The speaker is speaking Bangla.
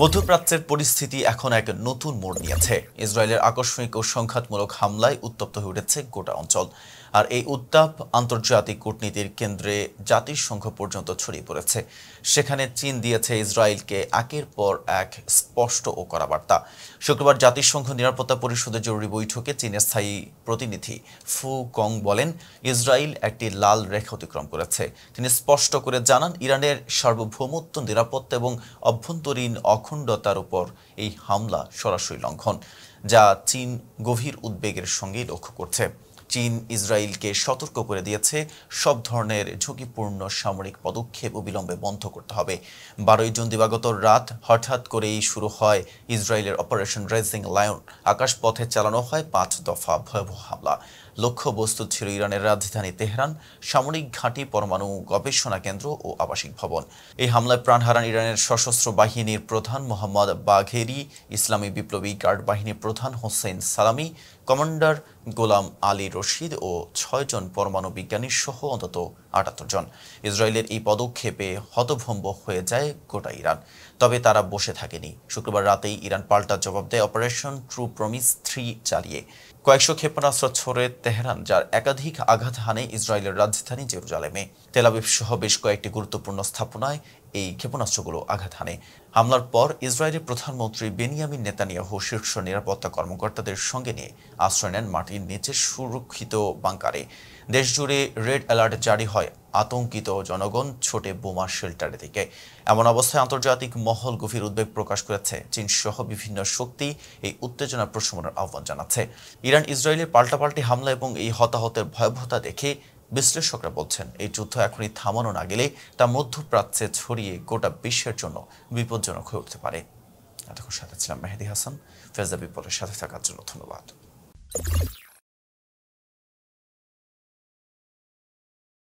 মধ্যপ্রাচ্যের পরিস্থিতি এখন এক নতুন মোড় নিয়েছে। ইসরায়েলের আকস্মিক ও সংঘাতমূলক হামলায় উত্তপ্ত হয়ে উঠেছে গোটা অঞ্চল। আর এই উত্তাপ আন্তর্জাতিক কূটনীতির কেন্দ্রে জাতিসংঘ পর্যন্ত ছড়িয়ে পড়েছে। সেখানে চীন দিয়েছে ইসরায়েলকে একের পর এক স্পষ্ট ও কড়া বার্তা। শুক্রবার জাতিসংঘ নিরাপত্তা পরিষদের জরুরি বৈঠকে চীনের স্থায়ী প্রতিনিধি ফু কং বলেন, ইসরায়েল একটি লাল রেখা অতিক্রম করেছে। তিনি স্পষ্ট করে জানান, ইরানের সার্বভৌমত্ব, নিরাপত্তা এবং অভ্যন্তরীণ অখণ্ডতার উপর এই হামলা সরাসরি লঙ্ঘন, যা চীন গভীর উদ্বেগের সঙ্গে লক্ষ্য করছে। চীন ইসরায়েলকে সতর্ক করে দিয়েছে, সব ধরনের ঝুঁকিপূর্ণ সামরিক পদক্ষেপ অবিলম্বে বন্ধ করতে হবে। 12 জুন দিবাগত রাত হঠাৎ করেই শুরু হয় ইসরায়েলের অপারেশন রাইজিং লায়ন। আকাশপথে চালানো হয় 5 দফা ভয়াবহ হামলা। লক্ষ্যবস্তু ছিল ইরানের রাজধানী তেহরান, সামরিক ঘাঁটি, পরমাণু গবেষণা কেন্দ্র ও আবাসিক ভবন। এই হামলায় প্রাণ হারান ইরানের সশস্ত্র বাহিনীর প্রধান মোহাম্মদ বাঘেরি, ইসলামী বিপ্লবী গার্ড বাহিনীর প্রধান হোসেন সালামি, কমান্ডার গোলাম আলী রশিদ ও 6 জন পরমাণু বিজ্ঞানী সহ অন্তত 78 জন। ইসরায়েলের এই পদক্ষেপে হতভম্ব হয়ে যায় গোটা ইরান। তবে তারা বসে থাকেনি। শুক্রবার রাতেই ইরান পাল্টা জবাব দেয় অপারেশন ট্রু প্রমিস 3 চালিয়ে। কয়েকশো ক্ষেপণাস্ত্র ছড়ে তেহরান, যার একাধিক আঘাত হানে ইসরায়েলের রাজধানী জেরুজালেমে। তেল আবিব সহ বেশ কয়েকটি গুরুত্বপূর্ণ স্থাপনায় এই ক্ষেপণাস্ত্রগুলো আঘাত হানে। হামলার পর ইসরায়েলের প্রধানমন্ত্রী বেনিয়ামিন নেতানিয়াহু শীর্ষ নিরাপত্তা কর্মকর্তাদের সঙ্গে নিয়ে আশ্রয় নেন মাটির নিচে সুরক্ষিত বাংকারে। দেশজুড়ে রেড অ্যালার্ট জারি হয়। আতঙ্কিত জনগণ ছোটে বোমা শেল্টারের দিকে। এমন অবস্থায় আন্তর্জাতিক মহল গভীর উদ্বেগ প্রকাশ করেছে। চীন সহ বিভিন্ন শক্তি এই উত্তেজনা প্রশমনের আহ্বান জানাচ্ছে। ইরান ইসরায়েলের পাল্টাপাল্টি হামলা এবং এই হতাহতের ভয়াবহতা দেখে বিশ্লেষকরা বলছেন, এই যুদ্ধ এখনই থামানো না গেলে তা মধ্যপ্রাচ্যে ছড়িয়ে গোটা বিশ্বের জন্য বিপজ্জনক হয়ে উঠতে পারে। এতক্ষণ সাথে ছিলাম মেহেদী হাসান। ফেজা বিপ্লবের সাথে থাকার জন্য ধন্যবাদ।